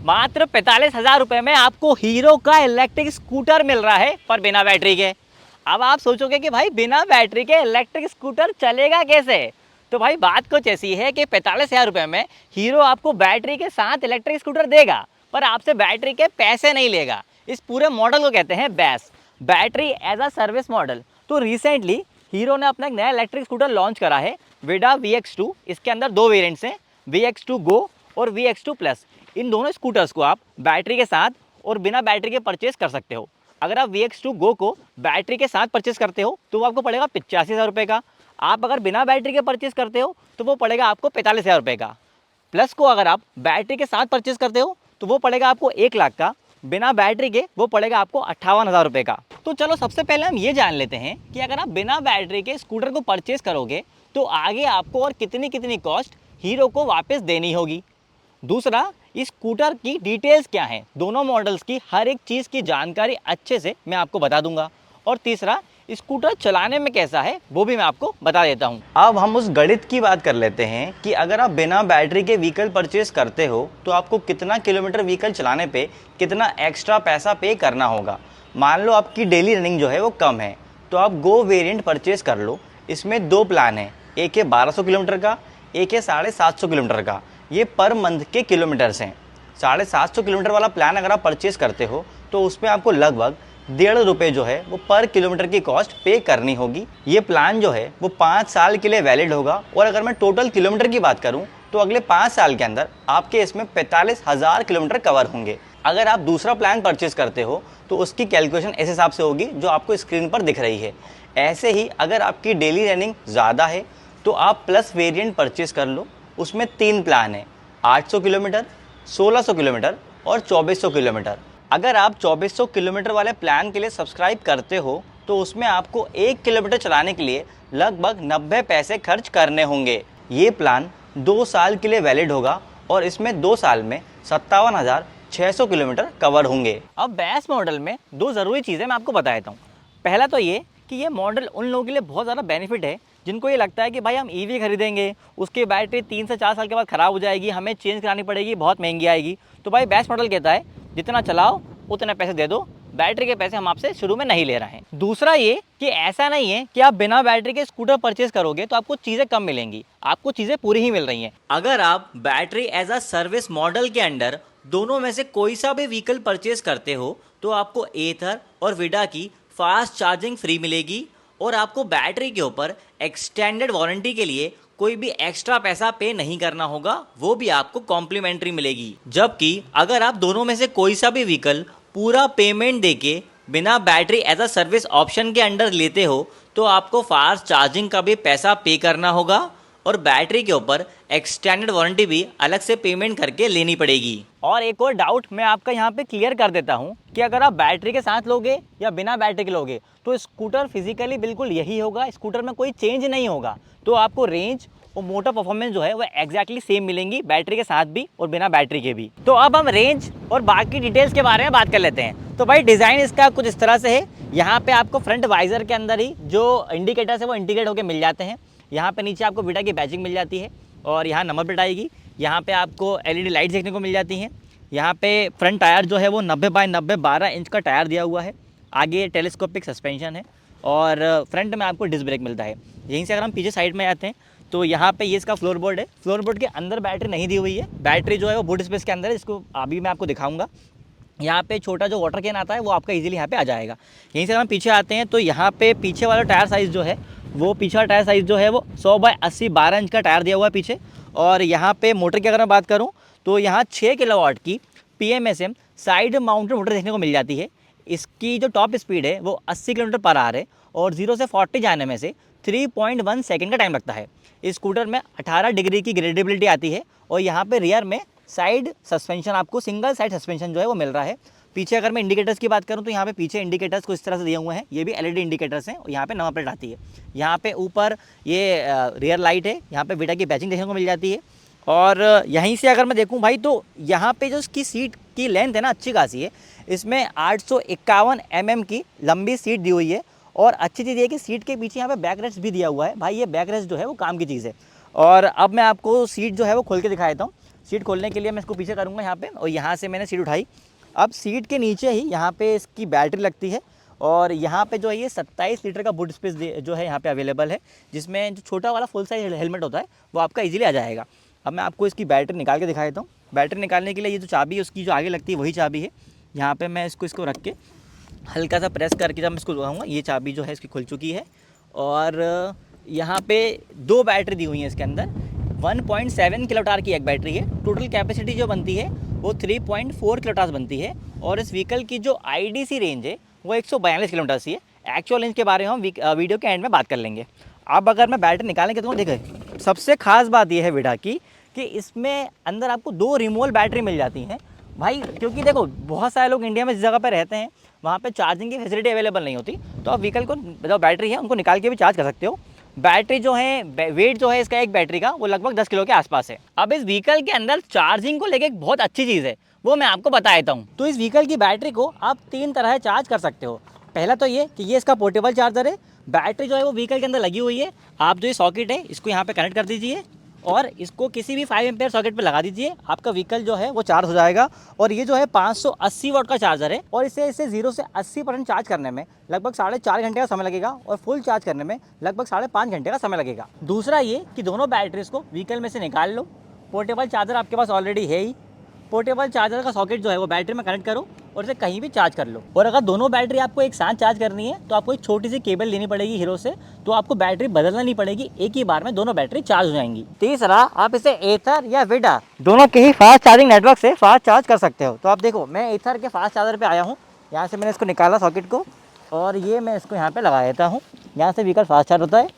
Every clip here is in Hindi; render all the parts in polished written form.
मात्र 45,000 रुपये में आपको हीरो का इलेक्ट्रिक स्कूटर मिल रहा है, पर बिना बैटरी के। अब आप सोचोगे कि भाई बिना बैटरी के इलेक्ट्रिक स्कूटर चलेगा कैसे? तो भाई बात कुछ ऐसी है कि 45,000 रुपये में हीरो आपको बैटरी के साथ इलेक्ट्रिक स्कूटर देगा, पर आपसे बैटरी के पैसे नहीं लेगा। इस पूरे मॉडल को कहते हैं BaaS, battery as a service model. तो रिसेंटली हीरो ने अपना एक नया इलेक्ट्रिक स्कूटर लॉन्च करा है, विडा VX2। इसके अंदर दो वेरिएंट्स हैं, VX2 गो और VX2 प्लस। इन दोनों स्कूटर्स को आप बैटरी के साथ और बिना बैटरी के परचेज कर सकते हो। अगर आप VX2 गो को बैटरी के साथ परचेज करते हो तो वो आपको पड़ेगा 85,000 रुपये का। आप अगर बिना बैटरी के परचेज करते हो तो वो पड़ेगा आपको 45,000 रुपये का। प्लस को अगर आप बैटरी के साथ परचेज करते हो तो वो पड़ेगा आपको 1 लाख का। बिना बैटरी के वो पड़ेगा आपको 58,000 रुपये का। तो चलो सबसे पहले हम ये जान लेते हैं कि अगर आप बिना बैटरी के स्कूटर को परचेज करोगे तो आगे आपको और कितनी कितनी कॉस्ट हीरो को वापस देनी होगी। दूसरा, इस स्कूटर की डिटेल्स क्या हैं, दोनों मॉडल्स की हर एक चीज़ की जानकारी अच्छे से मैं आपको बता दूंगा। और तीसरा, स्कूटर चलाने में कैसा है वो भी मैं आपको बता देता हूँ। अब हम उस गणित की बात कर लेते हैं कि अगर आप बिना बैटरी के व्हीकल परचेज करते हो तो आपको कितना किलोमीटर व्हीकल चलाने पे कितना एक्स्ट्रा पैसा पे करना होगा। मान लो आपकी डेली रनिंग जो है वो कम है तो आप गो वेरिएंट परचेज कर लो। इसमें दो प्लान है, एक है 1200 किलोमीटर का, एक है 750 किलोमीटर का। ये पर मंथ के किलोमीटर्स हैं। 750 किलोमीटर वाला प्लान अगर आप परचेज करते हो तो उसमें आपको लगभग 1.5 रुपये जो है वो पर किलोमीटर की कॉस्ट पे करनी होगी। ये प्लान जो है वो 5 साल के लिए वैलिड होगा। और अगर मैं टोटल किलोमीटर की बात करूं तो अगले 5 साल के अंदर आपके इसमें 45,000 किलोमीटर कवर होंगे। अगर आप दूसरा प्लान परचेज करते हो तो उसकी कैलकुलेशन इस हिसाब से होगी जो आपको स्क्रीन पर दिख रही है। ऐसे ही अगर आपकी डेली रनिंग ज़्यादा है तो आप प्लस वेरिएंट परचेज कर लो। उसमें 3 प्लान है, 800 किलोमीटर, 1600 किलोमीटर और 2400 किलोमीटर। अगर आप 2400 किलोमीटर वाले प्लान के लिए सब्सक्राइब करते हो तो उसमें आपको 1 किलोमीटर चलाने के लिए लगभग 90 पैसे खर्च करने होंगे। ये प्लान 2 साल के लिए वैलिड होगा और इसमें 2 साल में 57,600 किलोमीटर कवर होंगे। अब बैस मॉडल में 2 ज़रूरी चीज़ें मैं आपको बता देता हूँ। पहला तो ये कि ये मॉडल उन लोगों के लिए बहुत ज़्यादा बेनिफिट है जिनको ये लगता है कि भाई हम ईवी खरीदेंगे, उसकी बैटरी 3 से 4 साल के बाद ख़राब हो जाएगी, हमें चेंज करानी पड़ेगी, बहुत महंगी आएगी। तो भाई बैस मॉडल कहता है जितना चलाओ उतने पैसे दे दो, बैटरी के पैसे हम आपसे शुरू में नहीं ले रहे हैं। दूसरा ये कि ऐसा नहीं है कि आप बिना बैटरी के स्कूटर परचेज करोगे तो आपको चीज़ें कम मिलेंगी, आपको चीज़ें पूरी ही मिल रही हैं। अगर आप battery as a service model के अंडर दोनों में से कोई सा भी व्हीकल परचेज करते हो तो आपको एथर और विडा की फास्ट चार्जिंग फ्री मिलेगी और आपको बैटरी के ऊपर एक्सटेंडेड वारंटी के लिए कोई भी एक्स्ट्रा पैसा पे नहीं करना होगा, वो भी आपको कॉम्प्लीमेंट्री मिलेगी। जबकि अगर आप दोनों में से कोई सा भी व्हीकल पूरा पेमेंट देके बिना battery as a service option के अंडर लेते हो तो आपको फास्ट चार्जिंग का भी पैसा पे करना होगा और बैटरी के ऊपर एक्सटेंडेड वारंटी भी अलग से पेमेंट करके लेनी पड़ेगी। और एक और डाउट मैं आपका यहाँ पे क्लियर कर देता हूँ कि अगर आप बैटरी के साथ लोगे या बिना बैटरी के लोगे तो स्कूटर फिजिकली बिल्कुल यही होगा, स्कूटर में कोई चेंज नहीं होगा। तो आपको रेंज और मोटर परफॉर्मेंस जो है वो एग्जैक्टली सेम मिलेंगी, बैटरी के साथ भी और बिना बैटरी के भी। तो अब हम रेंज और बाकी डिटेल्स के बारे में बात कर लेते हैं। तो भाई डिज़ाइन इसका कुछ इस तरह से है। यहाँ पे आपको फ्रंट वाइजर के अंदर ही जो इंडिकेटर्स है वो इंडिकेट होकर मिल जाते हैं। यहाँ पे नीचे आपको विडा की बैजिंग मिल जाती है और यहाँ नंबर प्लेट आएगी। यहाँ पे आपको LED लाइट देखने को मिल जाती हैं। यहाँ पे फ्रंट टायर जो है वो 90 बाय 90 12 इंच का टायर दिया हुआ है। आगे टेलीस्कोपिक सस्पेंशन है और फ्रंट में आपको डिस्क ब्रेक मिलता है। यहीं से अगर हम पीछे साइड में आते हैं तो यहाँ पे ये इसका फ्लोर बोर्ड है। फ्लोर बोर्ड के अंदर बैटरी नहीं दी हुई है, बैटरी जो है वो बूट स्पेस के अंदर है। इसको अभी मैं आपको दिखाऊंगा। यहाँ पे छोटा जो वाटर कैन आता है वो आपका इजीली यहाँ पे आ जाएगा। यहीं से अगर हम पीछे आते हैं तो यहाँ पे पीछे वाला टायर साइज़ जो है वो पीछे वाला टायर साइज़ जो है वो 100 बाय 80 12 इंच का टायर दिया हुआ है पीछे। और यहाँ पे मोटर की अगर मैं बात करूँ तो यहाँ 6 किलोवाट की PMSM साइड माउंटेड मोटर देखने को मिल जाती है। इसकी जो टॉप स्पीड है वो 80 किलोमीटर पर आवर है और 0 से 40 जाने में से 3.1 सेकंड का टाइम लगता है। इस स्कूटर में 18 डिग्री की ग्रेडेबिलिटी आती है और यहाँ पे रियर में साइड सस्पेंशन आपको सिंगल साइड सस्पेंशन जो है वो मिल रहा है। पीछे अगर मैं इंडिकेटर्स की बात करूं तो यहाँ पे पीछे इंडिकेटर्स को इस तरह से दिए हुए हैं, ये भी LED इंडिकेटर्स हैं और यहाँ पे नंबर प्लेट आती है। यहाँ पे ऊपर ये रियर लाइट है, यहाँ पे विडा की बैजिंग देखने को मिल जाती है। और यहीं से अगर मैं देखूँ भाई तो यहाँ पे जो इसकी सीट की लेंथ है ना अच्छी खासी है। इसमें 851 mm की लंबी सीट दी हुई है और अच्छी चीज़ ये कि सीट के पीछे यहाँ पे बैक रेस्ट भी दिया हुआ है। भाई ये बैक रेस्ट जो है वो काम की चीज़ है। और अब मैं आपको सीट जो है वो खोल के दिखा देता हूँ। सीट खोलने के लिए मैं इसको पीछे करूँगा यहाँ पे, और यहाँ से मैंने सीट उठाई। अब सीट के नीचे ही यहाँ पे इसकी बैटरी लगती है, और यहाँ पे जो है ये 27 लीटर का बूट स्पेस जो है यहाँ पे अवेलेबल है, जिसमें जो छोटा वाला फुल साइज हेलमेट होता है वो आपका इजीली आ जाएगा। अब मैं आपको इसकी बैटरी निकाल के दिखा देता हूँ। बैटरी निकालने के लिए ये जो चाबी है उसकी जो आगे लगती है वही चाबी है। यहाँ पे मैं इसको रख के हल्का सा प्रेस करके जब मैं इसको लगाऊंगा, ये चाबी जो है इसकी खुल चुकी है। और यहाँ पे 2 बैटरी दी हुई हैं इसके अंदर। 1.7 किलोवाट की एक बैटरी है। टोटल कैपेसिटी जो बनती है वो 3.4 किलोवाट बनती है। और इस व्हीकल की जो IDC रेंज है वो 142 किलोमीटर सी है। एक्चुअल रेंज के बारे में हम वीडियो के एंड में बात कर लेंगे। अब अगर मैं बैटरी निकालने के तो देखें, सबसे खास बात यह है विडा की कि इसमें अंदर आपको 2 रिमूवेबल बैटरी मिल जाती हैं भाई। क्योंकि देखो बहुत सारे लोग इंडिया में जिस जगह पर रहते हैं वहाँ पे चार्जिंग की फैसिलिटी अवेलेबल नहीं होती, तो आप व्हीकल को जो बैटरी है उनको निकाल के भी चार्ज कर सकते हो। बैटरी जो है, वेट जो है इसका एक बैटरी का वो लगभग 10 किलो के आसपास है। अब इस व्हीकल के अंदर चार्जिंग को लेकर एक बहुत अच्छी चीज़ है, वो मैं आपको बता देता हूँ। तो इस व्हीकल की बैटरी को आप 3 तरह से चार्ज कर सकते हो। पहला तो ये कि ये इसका पोर्टेबल चार्जर है। बैटरी जो है वो व्हीकल के अंदर लगी हुई है। आप जो ये सॉकेट है इसको यहाँ पे कनेक्ट कर दीजिए और इसको किसी भी 5 एम्पेयर सॉकेट पे लगा दीजिए, आपका व्हीकल जो है वो चार्ज हो जाएगा। और ये जो है 580 वाट का चार्जर है, और इसे 0 से 80% चार्ज करने में लगभग 4.5 घंटे का समय लगेगा, और फुल चार्ज करने में लगभग 5.5 घंटे का समय लगेगा। दूसरा ये कि दोनों बैटरीज को व्हीकल में से निकाल लो। पोर्टेबल चार्जर आपके पास ऑलरेडी है ही। पोर्टेबल चार्जर का सॉकेट जो है वो बैटरी में कनेक्ट करो और इसे कहीं भी चार्ज कर लो। और अगर दोनों बैटरी आपको एक साथ चार्ज करनी है तो आपको एक छोटी सी केबल लेनी पड़ेगी हीरो से, तो आपको बैटरी बदलना नहीं पड़ेगी, एक ही बार में दोनों बैटरी चार्ज हो जाएंगी। तीसरा, आप इसे एथर या विडा दोनों के ही फास्ट चार्जिंग नेटवर्क से फास्ट चार्ज कर सकते हो। तो आप देखो, मैं एथर के फास्ट चार्जर पर आया हूँ। यहाँ से मैंने इसको निकाला सॉकेट को, और ये मैं इसको यहाँ पर लगा देता हूँ। यहाँ से व्हीकल फास्ट चार्ज होता है।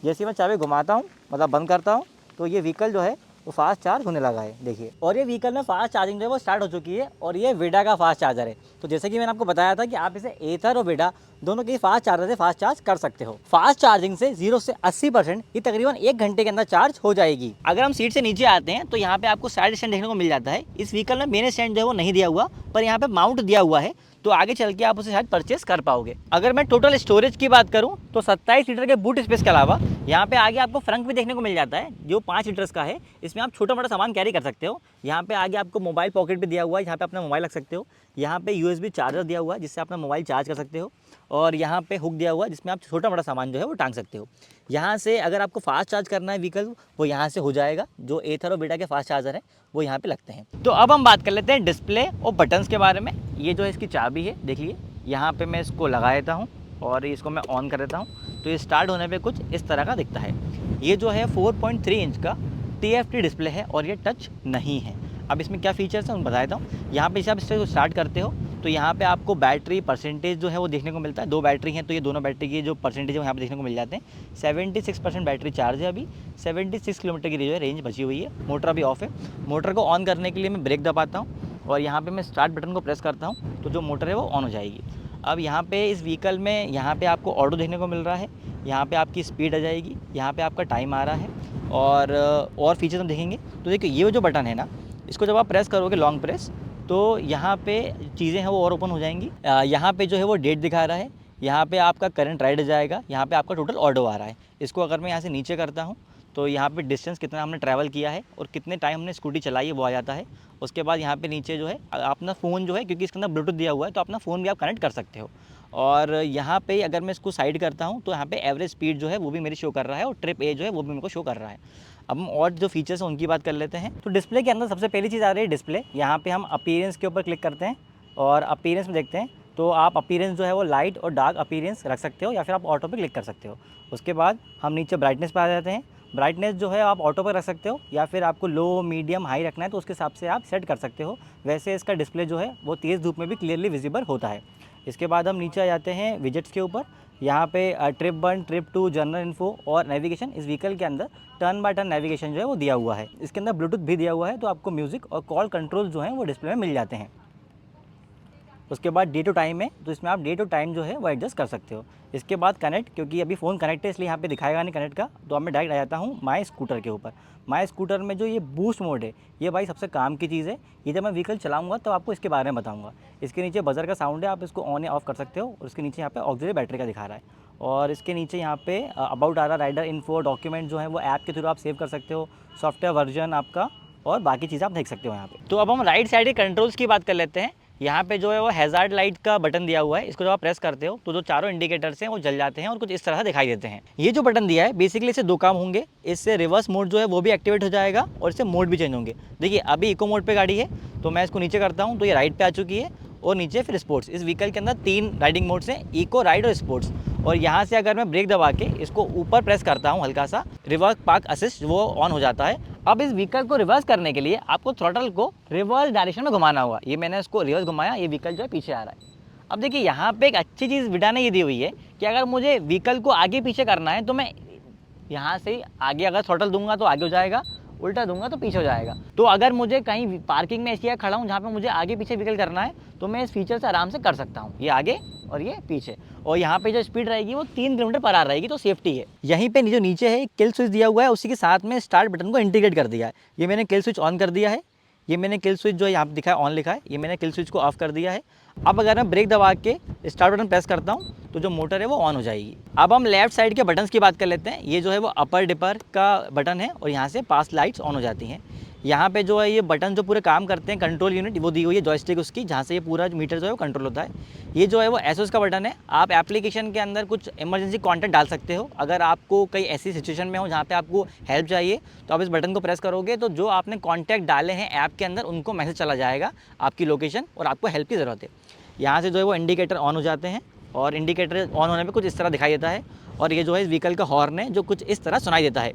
जैसे मैं चाबी घुमाता हूँ, मतलब बंद करता हूँ, तो ये व्हीकल जो है वो फास्ट चार्ज होने लगा है, देखिए। और ये व्हीकल में फास्ट चार्जिंग जो है वो स्टार्ट हो चुकी है, और ये विडा का फास्ट चार्जर है। तो जैसे कि मैंने आपको बताया था कि आप इसे एथर और विडा दोनों के फास्ट चार्जर से फास्ट चार्ज कर सकते हो। फास्ट चार्जिंग से 0 से 80% ये तकरीबन 1 घंटे के अंदर चार्ज हो जाएगी। अगर हम सीट से नीचे आते हैं तो यहाँ पे आपको साइड स्टैंड देखने को मिल जाता है। इस व्हीकल में मेन स्टैंड जो है वो नहीं दिया हुआ, पर यहाँ पे माउंट दिया हुआ है, तो आगे चल के आप उसे शायद परचेस कर पाओगे। अगर मैं टोटल स्टोरेज की बात करूं तो 27 लीटर के बूट स्पेस के अलावा यहाँ पे आगे आपको फ्रंट भी देखने को मिल जाता है, जो 5 लीटर्स का है। इसमें आप छोटा मोटा सामान कैरी कर सकते हो। यहाँ पे आगे आपको मोबाइल पॉकेट भी दिया हुआ है, यहाँ पे अपना मोबाइल रख सकते हो। यहाँ पे USB चार्जर दिया हुआ है जिससे अपना मोबाइल चार्ज कर सकते हो, और यहाँ पे हुक दिया हुआ है जिसमें आप छोटा मोटा सामान जो है वो टांग सकते हो। यहाँ से अगर आपको फास्ट चार्ज करना है व्हीकल, वो यहाँ से हो जाएगा। जो एथर और विडा के फास्ट चार्जर हैं वो यहाँ पे लगते हैं। तो अब हम बात कर लेते हैं डिस्प्ले और बटन्स के बारे में। ये जो है इसकी चाबी है, देखिए यहाँ पे मैं इसको लगा देता हूँ और इसको मैं ऑन कर देता हूँ, तो ये स्टार्ट होने पे कुछ इस तरह का दिखता है। ये जो है 4.3 इंच का TFT डिस्प्ले है, और ये टच नहीं है। अब इसमें क्या फीचर्स हैं उन बता देता हूँ। यहाँ पे जब इसको स्टार्ट करते हो तो यहाँ पे आपको बैटरी परसेंटेज जो है वो देखने को मिलता है। 2 बैटरी हैं, तो ये दोनों बैटरी की जो परसेंटेज है वो यहाँ पे देखने को मिल जाते हैं। 76% बैटरी चार्ज है अभी। 76 किलोमीटर की जो है रेंज बची हुई है। मोटर अभी ऑफ है। मोटर को ऑन करने के लिए मैं ब्रेक दबाता हूँ, और यहाँ पे मैं स्टार्ट बटन को प्रेस करता हूँ, तो जो मोटर है वो ऑन हो जाएगी। अब यहाँ पे इस व्हीकल में यहाँ पे आपको ऑडियो देखने को मिल रहा है, यहाँ पे आपकी स्पीड आ जाएगी, यहाँ पे आपका टाइम आ रहा है, और फीचर्स हम देखेंगे। तो देखिए, ये जो बटन है ना, इसको जब आप प्रेस करोगे लॉन्ग प्रेस, तो यहाँ पे चीज़ें हैं वो और ओपन हो जाएंगी। यहाँ पे जो है वो डेट दिखा रहा है, यहाँ पे आपका करंट राइड जाएगा, यहाँ पे आपका टोटल ऑडियो आ रहा है। इसको अगर मैं यहाँ से नीचे करता हूँ तो यहाँ पे डिस्टेंस कितना हमने ट्रैवल किया है और कितने टाइम हमने स्कूटी चलाई है वो आ जाता है। उसके बाद यहाँ पे नीचे जो है अपना फ़ोन जो है, क्योंकि इसके अंदर ब्लूटूथ दिया हुआ है, तो अपना फ़ोन भी आप कनेक्ट कर सकते हो। और यहाँ पे अगर मैं इसको साइड करता हूँ तो यहाँ पे एवरेज स्पीड जो है वो भी मेरी शो कर रहा है, और ट्रिप ए जो है वो भी मेरे को शो कर रहा है। अब हम और जो फीचर्स हैं उनकी बात कर लेते हैं। तो डिस्प्ले के अंदर सबसे पहली चीज़ आ रही है डिस्प्ले। यहाँ पे हम अपीयरेंस के ऊपर क्लिक करते हैं, और अपीयरेंस में देखते हैं तो आप अपीयरेंस जो है वो लाइट और डार्क अपीयरेंस रख सकते हो, या फिर आप ऑटो पे क्लिक कर सकते हो। उसके बाद हम नीचे ब्राइटनेस पे आ जाते हैं। ब्राइटनेस जो है आप ऑटो पर रख सकते हो, या फिर आपको लो, मीडियम, हाई रखना है तो उसके हिसाब से आप सेट कर सकते हो। वैसे इसका डिस्प्ले जो है वो तेज़ धूप में भी क्लियरली विजिबल होता है। इसके बाद हम नीचे आ जाते हैं विजेट्स के ऊपर। यहाँ पे ट्रिप 1, ट्रिप 2, जनरल इन्फो और नेविगेशन। इस व्हीकल के अंदर टर्न बाय टर्न नेविगेशन जो है वो दिया हुआ है। इसके अंदर ब्लूटूथ भी दिया हुआ है, तो आपको म्यूज़िक और कॉल कंट्रोल जो हैं वो डिस्प्ले में मिल जाते हैं। उसके बाद डे टू टाइम है, तो इसमें आप डे टू टाइम जो है वो एडजस्ट कर सकते हो। इसके बाद कनेक्ट, क्योंकि अभी फ़ोन कनेक्ट है इसलिए यहाँ पे दिखाएगा नहीं कनेक्ट का, तो अब मैं डायरेक्ट आ जाता हूँ माई स्कूटर के ऊपर। माई स्कूटर में जो ये बूस्ट मोड है, ये भाई सबसे काम की चीज़ है। ये जब मैं व्हीकल चलाऊँगा तो आपको इसके बारे में बताऊँगा। इसके नीचे बजर का साउंड है, आप इसको ऑन या ऑफ कर सकते हो। और इसके नीचे यहाँ पे ऑक्सिलरी बैटरी का दिखा रहा है, और इसके नीचे यहाँ पे अबाउट आ रहा, राइडर इन्फो, डॉक्यूमेंट जो है वो ऐप के थ्रू आप सेव कर सकते हो। सॉफ्टवेयर वर्जन आपका और बाकी चीज़ें आप देख सकते हो यहाँ पे। तो अब हम राइट साइड के कंट्रोल्स की बात कर लेते हैं। यहाँ पे जो है वो हैज़ार्ड लाइट का बटन दिया हुआ है। इसको जब आप प्रेस करते हो तो जो चारों इंडिकेटर्स हैं वो जल जाते हैं और कुछ इस तरह से दिखाई देते हैं। ये जो बटन दिया है बेसिकली इससे दो काम होंगे। इससे रिवर्स मोड जो है वो भी एक्टिवेट हो जाएगा और इससे मोड भी चेंज होंगे। देखिए अभी इको मोड पे गाड़ी है तो मैं इसको नीचे करता हूँ तो ये राइट पे आ चुकी है और नीचे फिर स्पोर्ट्स। इस व्हीकल के अंदर 3 राइडिंग मोड्स हैं, इको, राइड और स्पोर्ट्स। और यहाँ से अगर मैं ब्रेक दबा के इसको ऊपर प्रेस करता हूँ हल्का सा, रिवर्स पार्क असिस्ट वो ऑन हो जाता है। अब इस व्हीकल को रिवर्स करने के लिए आपको थ्रॉटल को रिवर्स डायरेक्शन में घुमाना होगा। ये मैंने इसको रिवर्स घुमाया, ये व्हीकल जो है पीछे आ रहा है। अब देखिए यहाँ पे एक अच्छी चीज़ विडा ने ये दी हुई है कि अगर मुझे व्हीकल को आगे पीछे करना है तो मैं यहाँ से आगे अगर थ्रॉटल दूंगा तो आगे हो जाएगा, उल्टा दूंगा तो पीछे हो जाएगा। तो अगर मुझे कहीं पार्किंग में ऐसी खड़ा हूँ जहाँ पे मुझे आगे पीछे व्हीकल करना है तो मैं इस फीचर से आराम से कर सकता हूँ, ये आगे और ये पीछे। और यहाँ पे जो स्पीड रहेगी वो 3 किलोमीटर पर आवर रहेगी, तो सेफ्टी है। यहीं पे जो नीचे है किल स्विच दिया हुआ है, उसी के साथ में स्टार्ट बटन को इंटीग्रेट कर दिया है। ये मैंने किल स्विच ऑन कर दिया है, ये मैंने किल स्विच जो यहाँ दिखा है ऑन लिखा है, ये मैंने किल स्विच को ऑफ कर दिया है। अब अगर मैं ब्रेक दबा के स्टार्ट बटन प्रेस करता हूँ तो जो मोटर है वो ऑन हो जाएगी। अब हम लेफ्ट साइड के बटन्स की बात कर लेते हैं। ये जो है वो अपर डिपर का बटन है और यहाँ से पास लाइट्स ऑन हो जाती हैं। यहाँ पे जो है ये बटन जो पूरे काम करते हैं, कंट्रोल यूनिट वो दी हुई है जॉयस्टिक उसकी, जहाँ से ये पूरा मीटर जो है वो कंट्रोल होता है। ये जो है वो एसओएस का बटन है। आप एप्लीकेशन के अंदर कुछ इमरजेंसी कंटेंट डाल सकते हो। अगर आपको कई ऐसी सिचुएशन में हो जहाँ पे आपको हेल्प चाहिए तो आप इस बटन को प्रेस करोगे तो जो आपने कॉन्टैक्ट डाले हैं ऐप के अंदर उनको मैसेज चला जाएगा आपकी लोकेशन और आपको हेल्प की ज़रूरत है। यहाँ से जो है वो इंडिकेटर ऑन हो जाते हैं और इंडिकेटर ऑन होने पे कुछ इस तरह दिखाई देता है। और ये जो है इस व्हीकल का हॉर्न है जो कुछ इस तरह सुनाई देता है।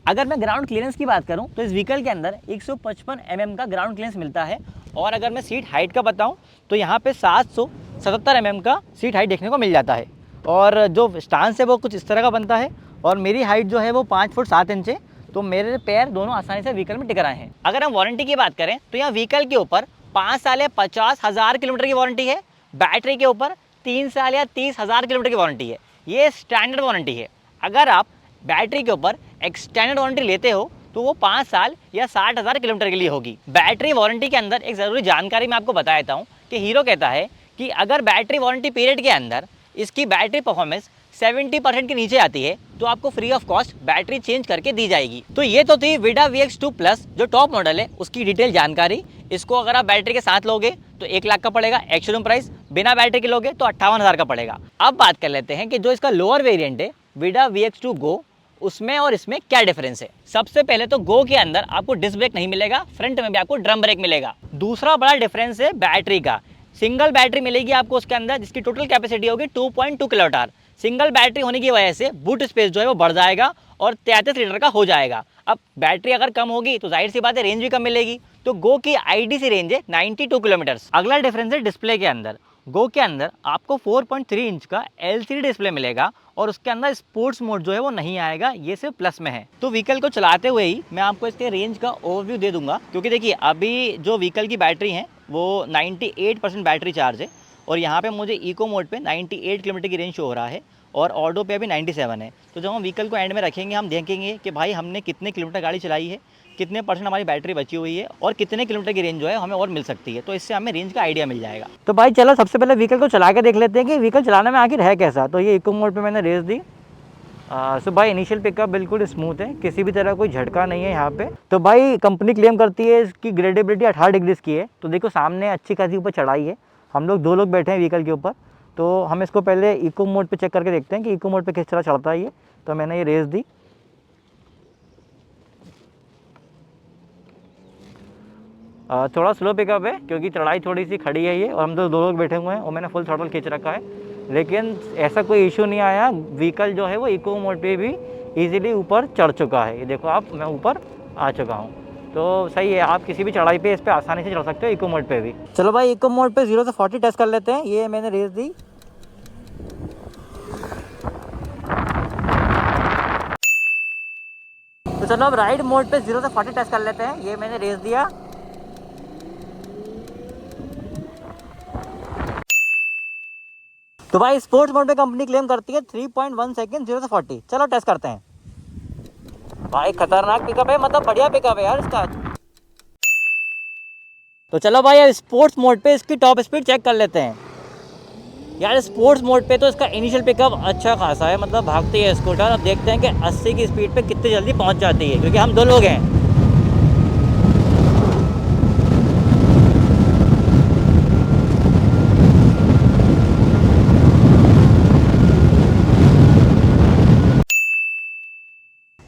अगर मैं ग्राउंड क्लियरेंस की बात करूं तो इस व्हीकल के अंदर 155 mm का ग्राउंड क्लियरेंस मिलता है। और अगर मैं सीट हाइट का बताऊं तो यहाँ पे 777 mm का सीट हाइट देखने को मिल जाता है। और जो स्टांस है वो कुछ इस तरह का बनता है और मेरी हाइट जो है वो 5 फुट 7 इंच है, तो मेरे पैर दोनों आसानी से व्हीकल में टिक रहे हैं। अगर हम वारंटी की बात करें तो यहाँ व्हीकल के ऊपर 5 साल या 50,000 किलोमीटर की वारंटी है। बैटरी के ऊपर 3 साल या 30,000 किलोमीटर की वारंटी है। ये स्टैंडर्ड वारंटी है। अगर आप बैटरी के ऊपर एक्सटेंडेड वारंटी लेते हो तो वो 5 साल या 60,000 किलोमीटर के लिए होगी। बैटरी वारंटी के अंदर एक ज़रूरी जानकारी मैं आपको बता देता हूँ कि हीरो कहता है कि अगर बैटरी वारंटी पीरियड के अंदर इसकी बैटरी परफॉर्मेंस 70% के नीचे आती है तो आपको free of cost battery change करके दी जाएगी। तो ये तो थी विडा VX2 प्लस जो टॉप मॉडल है उसकी डिटेल जानकारी। इसको अगर आप बैटरी के साथ लोगे तो 1 लाख का पड़ेगा एक्स-शोरूम प्राइस, बिना बैटरी के लोगे तो 58,000 का पड़ेगा। अब बात कर लेते हैं कि जो इसका लोअर वेरिएंट है विडा VX2 गो, उसमें और इसमें क्या डिफरेंस है। सबसे पहले तो गो के अंदर आपको डिस्क ब्रेक नहीं मिलेगा, फ्रंट में भी आपको ड्रम ब्रेक मिलेगा। दूसरा बड़ा डिफरेंस है बैटरी का। सिंगल बैटरी मिलेगी आपको उसके अंदर जिसकी टोटल कैपेसिटी होगी 2.2 किलोवाट। सिंगल बैटरी होने की वजह से बूट स्पेस जो है वो बढ़ जाएगा और 33 लीटर का हो जाएगा। अब बैटरी अगर कम होगी तो जाहिर सी बात है रेंज भी कम मिलेगी। तो गो की IDC रेंज है 92 किलोमीटर। अगला डिफरेंस है डिस्प्ले के अंदर। गो के अंदर आपको 4.3 इंच का LCD डिस्प्ले मिलेगा और उसके अंदर स्पोर्ट्स मोड जो है वो नहीं आएगा, ये सिर्फ प्लस में है। तो व्हीकल को चलाते हुए ही मैं आपको इसके रेंज का ओवरव्यू दे दूंगा, क्योंकि देखिए अभी जो व्हीकल की बैटरी है वो 98% बैटरी चार्ज है और यहाँ पे मुझे इको मोड पे 98 किलोमीटर की रेंज शो हो रहा है और ऑडो पे अभी 97 है। तो जब हम व्हीकल को एंड में रखेंगे हम देखेंगे कि भाई हमने कितने किलोमीटर गाड़ी चलाई है, कितने परसेंट हमारी बैटरी बची हुई है और कितने किलोमीटर की रेंज जो है हमें और मिल सकती है। तो इससे हमें रेंज का आइडिया मिल जाएगा। तो भाई चलो सबसे पहले व्हीकल को चला के देख लेते हैं कि व्हीकल चलाने में आखिर है कैसा। तो ये इको मोड पे मैंने रेस दी। सो भाई इनिशियल पिकअप बिल्कुल स्मूथ है, किसी भी तरह कोई झटका नहीं है यहाँ पे। तो भाई कंपनी क्लेम करती है इसकी ग्रेडेबिलिटी 18 डिग्रीज की है। तो देखो सामने अच्छी खासी ऊपर चढ़ाई है, हम लोग 2 लोग बैठे हैं व्हीकल के ऊपर। तो हम इसको पहले इको मोड पे चेक करके देखते हैं कि इको मोड पे किस तरह चढ़ता है ये। तो मैंने ये रेस दी। थोड़ा स्लो पिकअप है क्योंकि चढ़ाई थोड़ी सी खड़ी है ये और हम 2 लोग बैठे हुए हैं और मैंने फुल थ्रॉटल खींच रखा है, लेकिन ऐसा कोई इशू नहीं आया। व्हीकल जो है वो इको मोड पे भी इजीली ऊपर चढ़ चुका है। ये देखो आप, मैं ऊपर आ चुका हूँ। तो सही है, आप किसी भी चढ़ाई पे इस पर आसानी से चढ़ सकते हो इको मोड पे भी। चलो भाई इको मोड पे 0 से 40 टेस्ट कर लेते हैं। ये मैंने रेस दी। तो चलो अब राइड मोड पे 0 से 40 टेस्ट कर लेते हैं। ये मैंने रेस दिया। तो भाई स्पोर्ट्स मोड पे कंपनी क्लेम करती है 3.1 सेकंड 0 से 40। चलो टेस्ट करते हैं। भाई खतरनाक पिकअप है, मतलब बढ़िया पिकअप है यार इसका। तो चलो भाई अब स्पोर्ट्स मोड पे इसकी टॉप स्पीड चेक कर लेते हैं। यार स्पोर्ट्स मोड पे तो इसका इनिशियल पिकअप अच्छा खासा है, मतलब भागती है स्कूटर। अब देखते हैं कि 80 की स्पीड पे कितनी जल्दी पहुंच जाती है, क्योंकि हम 2 लोग हैं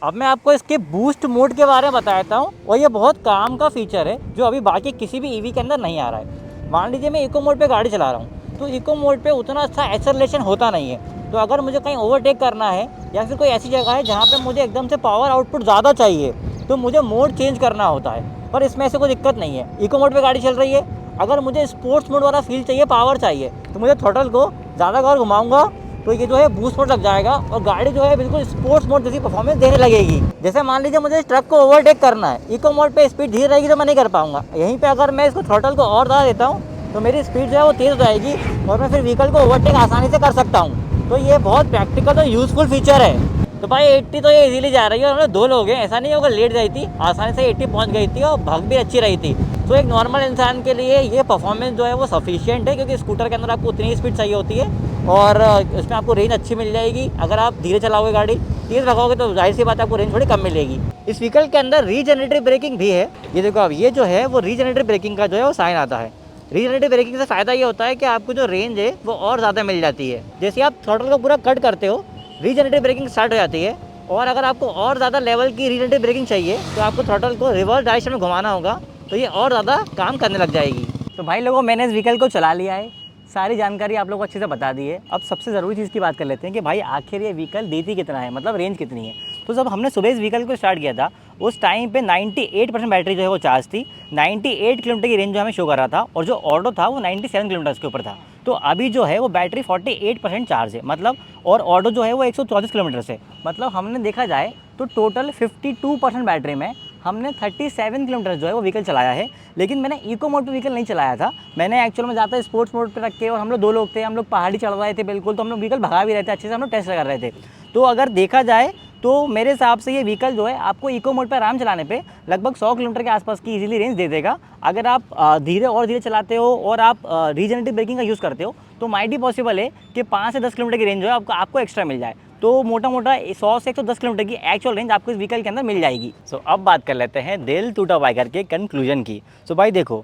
अब मैं आपको इसके बूस्ट मोड के बारे में बताता हूँ, और ये बहुत काम का फीचर है जो अभी बाकी किसी भी ईवी के अंदर नहीं आ रहा है। मान लीजिए मैं इको मोड पे गाड़ी चला रहा हूँ, तो इको मोड पे उतना अच्छा एक्सेलरेशन होता नहीं है। तो अगर मुझे कहीं ओवरटेक करना है या फिर कोई ऐसी जगह है जहाँ पे मुझे एकदम से पावर आउटपुट ज़्यादा चाहिए, तो मुझे मोड चेंज करना होता है। पर इसमें ऐसे कोई दिक्कत नहीं है, इको मोड पे गाड़ी चल रही है। अगर मुझे स्पोर्ट्स मोड वाला फील चाहिए, पावर चाहिए, तो मुझे थ्रॉटल को ज़्यादा बार घुमाऊंगा तो ये जो है बूस्ट मोड लग जाएगा और गाड़ी जो है बिल्कुल स्पोर्ट्स मोड जैसी परफॉर्मेंस देने लगेगी। जैसे मान लीजिए मुझे इस ट्रक को ओवरटेक करना है, इको मोड पे स्पीड धीरे रहेगी तो मैं नहीं कर पाऊंगा। यहीं पे अगर मैं इसको थ्रॉटल को और ज़्यादा देता हूँ तो मेरी स्पीड जो है वो तेज़ हो जाएगी और मैं फिर व्हीकल को ओवरटेक आसानी से कर सकता हूँ। तो ये बहुत प्रैक्टिकल और यूज़फुल फीचर है। तो भाई 80 तो ये इजीली जा रही है, और हम लोग 2 लोग हैं, ऐसा नहीं होगा लेट गई थी, आसानी से 80 पहुंच गई थी और भाग भी अच्छी रही थी। तो एक नॉर्मल इंसान के लिए ये परफॉर्मेंस जो है वो सफिशिएंट है, क्योंकि स्कूटर के अंदर आपको उतनी स्पीड चाहिए होती है और इसमें आपको रेंज अच्छी मिल जाएगी। अगर आप धीरे चलाओगे गाड़ी, तेज़ भगाओगे तो जाहिर सी बात है आपको रेंज थोड़ी कम मिलेगी। इस व्हीकल के अंदर रीजनरेटिव ब्रेकिंग भी है। ये देखो, अब ये जो है वो रीजनरेटिव ब्रेकिंग का जो है वो साइन आता है। रीजनरेटिव ब्रेकिंग से फ़ायदा ये होता है कि आपको जो रेंज है वो और ज़्यादा मिल जाती है। जैसे आप थ्रॉटल को पूरा कट करते हो, रीजनरेटिव ब्रेकिंग स्टार्ट हो जाती है। और अगर आपको और ज़्यादा लेवल की रीजनरेटिव ब्रेकिंग चाहिए तो आपको थ्रॉटल को रिवर्स डायरेक्शन में घुमाना होगा, तो ये और ज़्यादा काम करने लग जाएगी। तो भाई लोगों, मैंने इस व्हीकल को चला लिया है, सारी जानकारी आप लोगों को अच्छे से बता दी है। अब सबसे ज़रूरी चीज़ की बात कर लेते हैं कि भाई आखिर ये व्हीकल देती कितना है, मतलब रेंज कितनी है। तो जब हमने सुबह इस व्हीकल को स्टार्ट किया था उस टाइम पे 98% बैटरी जो है वो चार्ज थी। 98 किलोमीटर की रेंज जो हमें शो कर रहा था, और जो ऑटो था वो 97 किलोमीटर के ऊपर था। तो अभी जो है वो बैटरी 48% चार्ज है, मतलब, और ऑटो जो है वो 134 किलोमीटर से, मतलब हमने देखा जाए तो टोटल 52% बैटरी में हमने 37 किलोमीटर जो है वो व्हीकल चलाया है। लेकिन मैंने इको मोड पे व्हीकल नहीं चलाया था, मैंने एक्चुअल में ज़्यादा स्पोर्ट्स मोड पे रख के, और हम लोग 2 लोग थे, हम लोग पहाड़ी चढ़ रहे थे बिल्कुल, तो हम लोग व्हीकल भगा भी रहे थे अच्छे से, हम लोग टेस्ट कर रहे थे। तो अगर देखा जाए तो मेरे हिसाब से ये व्हीकल जो है आपको इको मोड पर आराम चलाने पे लगभग 100 किलोमीटर के आसपास की इजीली रेंज दे देगा। अगर आप धीरे चलाते हो और आप रीजनरेटिव ब्रेकिंग का यूज़ करते हो तो माइट भी पॉसिबल है कि 5 से 10 किलोमीटर की रेंज जो है आपको एक्स्ट्रा मिल जाए। तो मोटा मोटा 100 से 110 किलोमीटर की एक्चुअल रेंज आपको इस व्हीकल के अंदर मिल जाएगी। सो अब बात कर लेते हैं दिल टूटा बाइकर के कंक्लूजन की। सो भाई देखो,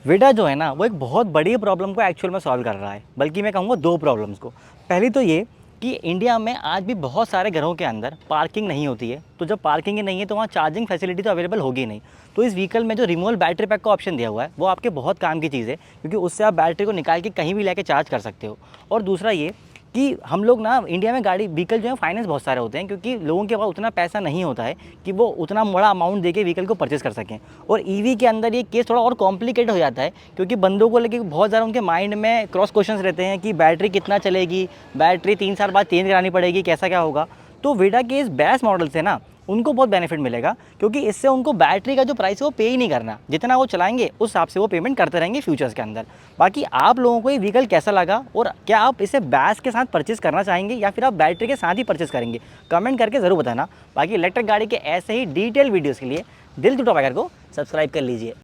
विडा जो है ना वो एक बहुत बड़ी प्रॉब्लम को एक्चुअल में सॉल्व कर रहा है, बल्कि मैं कहूँगा 2 प्रॉब्लम्स को। पहली तो ये कि इंडिया में आज भी बहुत सारे घरों के अंदर पार्किंग नहीं होती है, तो जब पार्किंग ही नहीं है तो वहाँ चार्जिंग फैसिलिटी तो अवेलेबल होगी नहीं। तो इस व्हीकल में जो रिमूवल बैटरी पैक का ऑप्शन दिया हुआ है वो आपके बहुत काम की चीज़ है, क्योंकि उससे आप बैटरी को निकाल के कहीं भी लेके चार्ज कर सकते हो। और दूसरा ये कि हम लोग ना इंडिया में गाड़ी व्हीकल जो है फाइनेंस बहुत सारे होते हैं, क्योंकि लोगों के पास उतना पैसा नहीं होता है कि वो उतना बड़ा अमाउंट देके व्हीकल को परचेस कर सकें। और ईवी के अंदर ये केस थोड़ा और कॉम्प्लिकेट हो जाता है, क्योंकि बंदों को लेके बहुत ज़्यादा उनके माइंड में क्रॉस क्वेश्चंस रहते हैं कि बैटरी कितना चलेगी, बैटरी 3 साल बाद चेंज करानी पड़ेगी, कैसा क्या होगा। तो विडा के इस बेस मॉडल से ना उनको बहुत बेनिफिट मिलेगा, क्योंकि इससे उनको बैटरी का जो प्राइस है वो पे ही नहीं करना, जितना वो चलाएंगे उस हिसाब से वो पेमेंट करते रहेंगे फ्यूचर्स के अंदर। बाकी आप लोगों को ये व्हीकल कैसा लगा, और क्या आप इसे बैस के साथ परचेस करना चाहेंगे या फिर आप बैटरी के साथ ही परचेस करेंगे, कमेंट करके ज़रूर बताना। बाकी इलेक्ट्रिक गाड़ी के ऐसे ही डिटेल वीडियोज़ के लिए दिल टूटा बाइकर को सब्सक्राइब कर लीजिए।